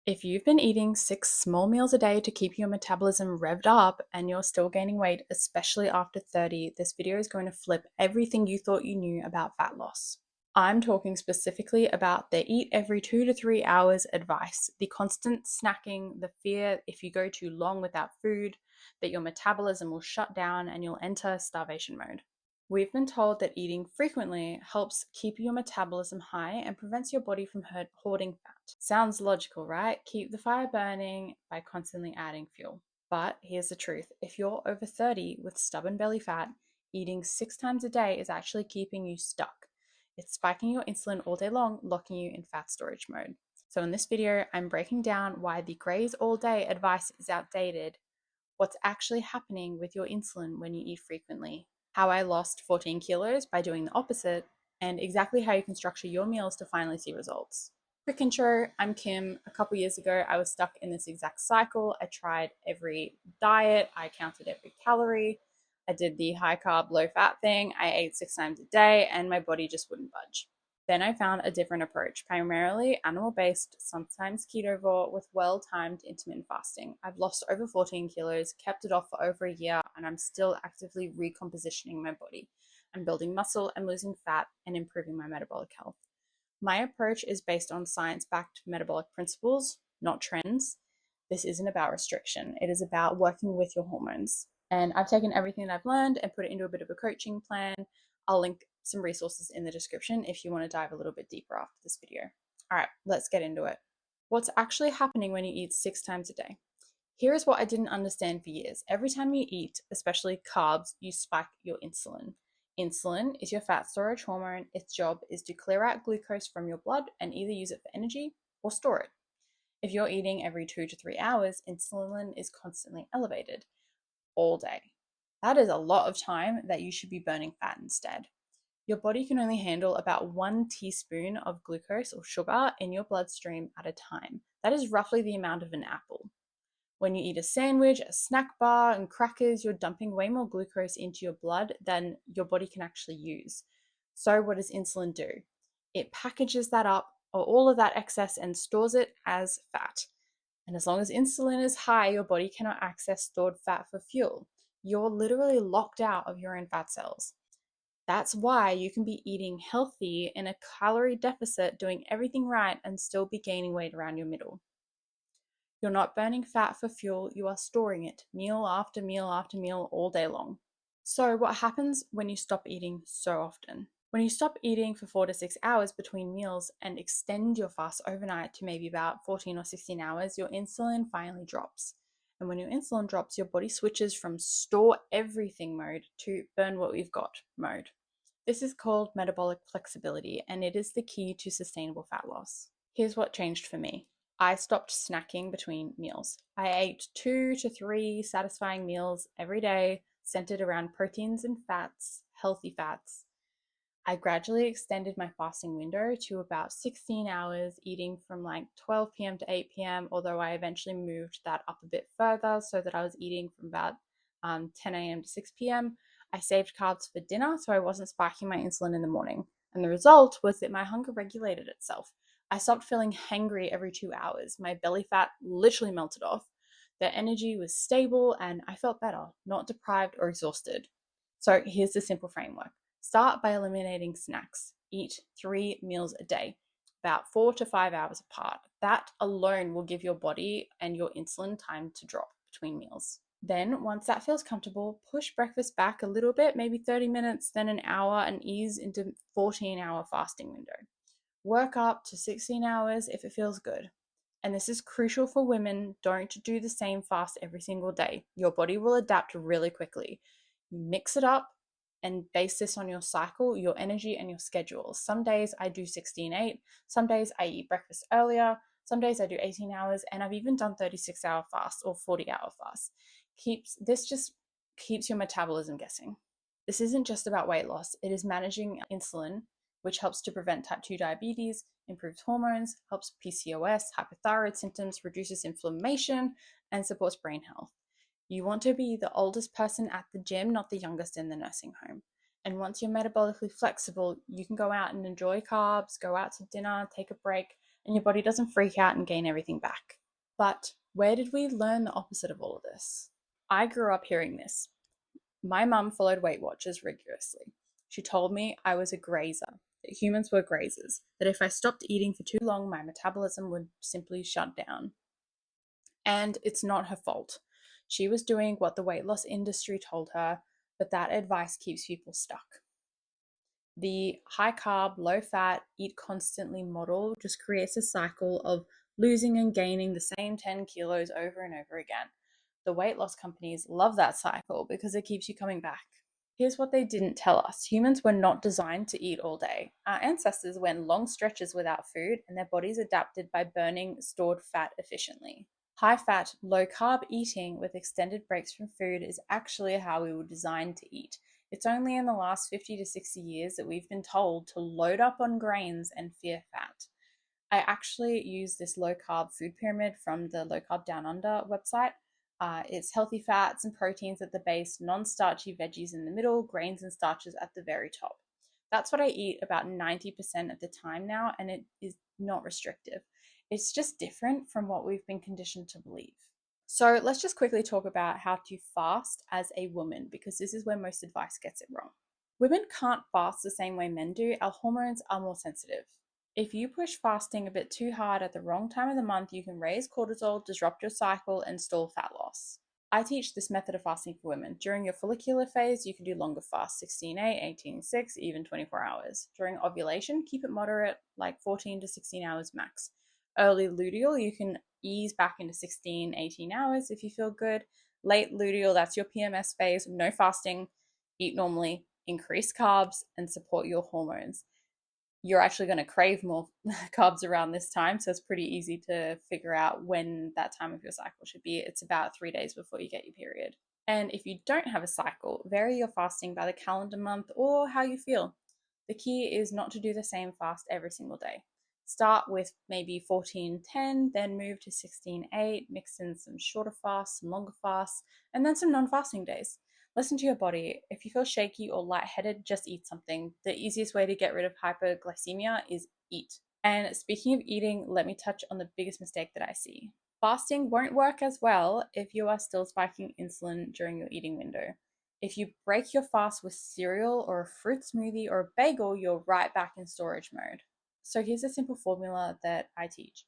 If you've been eating 6 small meals a day to keep your metabolism revved up and you're still gaining weight, especially after 30, this video is going to flip everything you thought you knew about fat loss. I'm talking specifically about the eat every 2 to 3 hours advice, the constant snacking, the fear if you go too long without food, that your metabolism will shut down and you'll enter starvation mode. We've been told that eating frequently helps keep your metabolism high and prevents your body from hoarding fat. Sounds logical, right? Keep the fire burning by constantly adding fuel. But here's the truth. If you're over 30 with stubborn belly fat, eating 6 times a day is actually keeping you stuck. It's spiking your insulin all day long, locking you in fat storage mode. So in this video, I'm breaking down why the graze all day advice is outdated, what's actually happening with your insulin when you eat frequently, how I lost 14 kilos by doing the opposite, and exactly how you can structure your meals to finally see results. Quick intro, I'm Kim. A couple years ago, I was stuck in this exact cycle. I tried every diet, I counted every calorie, I did the high carb, low fat thing, I ate 6 times a day, and my body just wouldn't budge. Then I found a different approach, primarily animal-based, sometimes ketovore, with well-timed intermittent fasting. I've lost over 14 kilos, kept it off for over a year, and I'm still actively recompositioning my body. I'm building muscle and losing fat and improving my metabolic health. My approach is based on science-backed metabolic principles, not trends. This isn't about restriction. It is about working with your hormones. And I've taken everything that I've learned and put it into a bit of a coaching plan. I'll link some resources in the description if you want to dive a little bit deeper after this video. All right, let's get into it. What's actually happening when you eat 6 times a day? Here is what I didn't understand for years. Every time you eat, especially carbs, you spike your insulin. Insulin is your fat storage hormone. Its job is to clear out glucose from your blood and either use it for energy or store it. If you're eating every 2 to 3 hours, insulin is constantly elevated all day. That is a lot of time that you should be burning fat instead. Your body can only handle about 1 teaspoon of glucose or sugar in your bloodstream at a time. That is roughly the amount of an apple. When you eat a sandwich, a snack bar, and crackers, you're dumping way more glucose into your blood than your body can actually use. So what does insulin do? It packages that up, or all of that excess, and stores it as fat. And as long as insulin is high, your body cannot access stored fat for fuel. You're literally locked out of your own fat cells. That's why you can be eating healthy in a calorie deficit, doing everything right, and still be gaining weight around your middle. You're not burning fat for fuel, you are storing it meal after meal after meal all day long. So, what happens when you stop eating so often? When you stop eating for 4 to 6 hours between meals and extend your fast overnight to maybe about 14 or 16 hours, your insulin finally drops. And when your insulin drops, your body switches from store everything mode to burn what we've got mode. This is called metabolic flexibility, and it is the key to sustainable fat loss. Here's what changed for me. I stopped snacking between meals. I ate 2 to 3 satisfying meals every day, centered around proteins and fats, healthy fats. I gradually extended my fasting window to about 16 hours, eating from like 12 p.m. to 8 p.m., although I eventually moved that up a bit further so that I was eating from about 10 a.m. to 6 p.m. I saved carbs for dinner, so I wasn't spiking my insulin in the morning. And the result was that my hunger regulated itself. I stopped feeling hangry every 2 hours. My belly fat literally melted off. The energy was stable and I felt better, not deprived or exhausted. So here's the simple framework. Start by eliminating snacks. Eat 3 meals a day, about 4 to 5 hours apart. That alone will give your body and your insulin time to drop between meals. Then, once that feels comfortable, push breakfast back a little bit, maybe 30 minutes, then an hour, and ease into 14-hour fasting window. Work up to 16 hours if it feels good. And this is crucial for women. Don't do the same fast every single day. Your body will adapt really quickly. Mix it up and base this on your cycle, your energy, and your schedule. Some days I do 16-8. Some days I eat breakfast earlier. Some days I do 18 hours, and I've even done 36-hour fast or 40-hour fast. This just keeps your metabolism guessing. This isn't just about weight loss. It is managing insulin, which helps to prevent type 2 diabetes, improves hormones, helps PCOS, hypothyroid symptoms, reduces inflammation, and supports brain health. You want to be the oldest person at the gym, not the youngest in the nursing home. And once you're metabolically flexible, you can go out and enjoy carbs, go out to dinner, take a break, and your body doesn't freak out and gain everything back. But where did we learn the opposite of all of this? I grew up hearing this. My mum followed Weight Watchers rigorously. She told me I was a grazer, that humans were grazers, that if I stopped eating for too long, my metabolism would simply shut down. And it's not her fault. She was doing what the weight loss industry told her, but that advice keeps people stuck. The high carb, low fat, eat constantly model just creates a cycle of losing and gaining the same 10 kilos over and over again. The weight loss companies love that cycle because it keeps you coming back. Here's what they didn't tell us. Humans were not designed to eat all day. Our ancestors went long stretches without food, and their bodies adapted by burning stored fat efficiently. High fat, low carb eating with extended breaks from food is actually how we were designed to eat. It's only in the last 50 to 60 years that we've been told to load up on grains and fear fat. I actually use this low carb food pyramid from the Low Carb Down Under website. It's healthy fats and proteins at the base, non-starchy veggies in the middle, grains and starches at the very top. That's what I eat about 90% of the time now, and it is not restrictive. It's just different from what we've been conditioned to believe. So let's just quickly talk about how to fast as a woman, because this is where most advice gets it wrong. Women can't fast the same way men do. Our hormones are more sensitive. If you push fasting a bit too hard at the wrong time of the month, you can raise cortisol, disrupt your cycle, and stall fat loss. I teach this method of fasting for women. During your follicular phase, you can do longer fasts, 16-8, 18-6, even 24 hours. During ovulation, keep it moderate, like 14 to 16 hours max. Early luteal, you can ease back into 16, 18 hours if you feel good. Late luteal, that's your PMS phase, no fasting, eat normally, increase carbs, and support your hormones. You're actually going to crave more carbs around this time, so it's pretty easy to figure out when that time of your cycle should be. It's about 3 days before you get your period. And if you don't have a cycle, vary your fasting by the calendar month or how you feel. The key is not to do the same fast every single day. Start with maybe 14-10, then move to 16-8, mix in some shorter fasts, some longer fasts, and then some non-fasting days. Listen to your body. If you feel shaky or lightheaded, just eat something. The easiest way to get rid of hyperglycemia is eat. And speaking of eating, let me touch on the biggest mistake that I see. Fasting won't work as well if you are still spiking insulin during your eating window. If you break your fast with cereal or a fruit smoothie or a bagel, you're right back in storage mode. So here's a simple formula that I teach.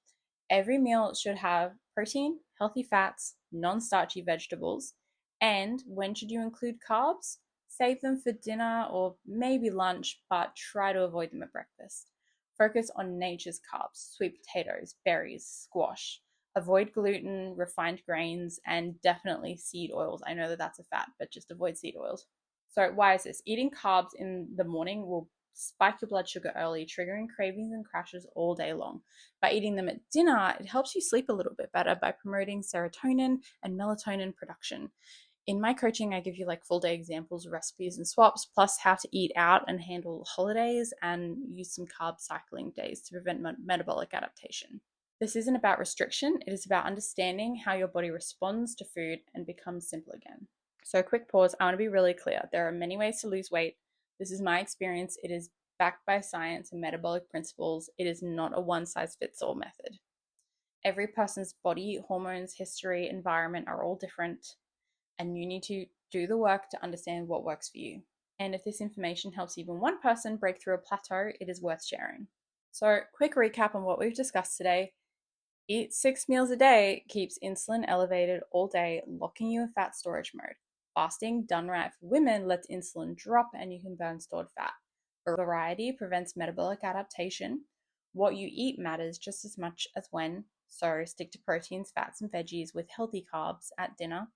Every meal should have protein, healthy fats, non-starchy vegetables, and when should you include carbs? Save them for dinner or maybe lunch, but try to avoid them at breakfast. Focus on nature's carbs, sweet potatoes, berries, squash. Avoid gluten, refined grains, and definitely seed oils. I know that that's a fat, but just avoid seed oils. So why is this? Eating carbs in the morning will spike your blood sugar early, triggering cravings and crashes all day long. By eating them at dinner, it helps you sleep a little bit better by promoting serotonin and melatonin production. In my coaching, I give you like full day examples, recipes, and swaps, plus how to eat out and handle holidays and use some carb cycling days to prevent metabolic adaptation. This isn't about restriction, it is about understanding how your body responds to food and becomes simple again. So, quick pause. I want to be really clear. There are many ways to lose weight. This is my experience. It is backed by science and metabolic principles. It is not a one size fits all method. Every person's body, hormones, history, environment are all different, and you need to do the work to understand what works for you. And if this information helps even one person break through a plateau, it is worth sharing. So, quick recap on what we've discussed today. Eat 6 meals a day keeps insulin elevated all day, locking you in fat storage mode. Fasting, done right for women, lets insulin drop and you can burn stored fat. Variety prevents metabolic adaptation. What you eat matters just as much as when, so stick to proteins, fats, and veggies with healthy carbs at dinner.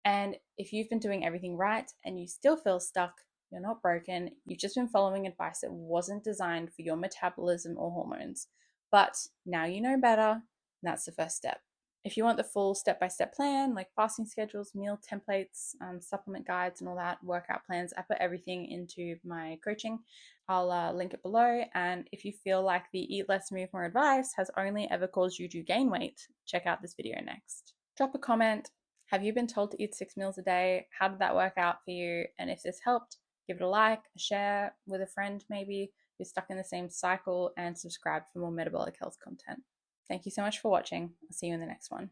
And if you've been doing everything right and you still feel stuck, you're not broken. You've just been following advice that wasn't designed for your metabolism or hormones. But now you know better, and that's the first step. If you want the full step-by-step plan, like fasting schedules, meal templates, supplement guides, and all that, workout plans, I put everything into my coaching. I'll link it below. And if you feel like the eat less, move more advice has only ever caused you to gain weight, check out this video next. Drop a comment. Have you been told to eat 6 meals a day? How did that work out for you? And if this helped, give it a like, a share with a friend maybe. you're stuck in the same cycle, and subscribe for more metabolic health content. Thank you so much for watching. I'll see you in the next one.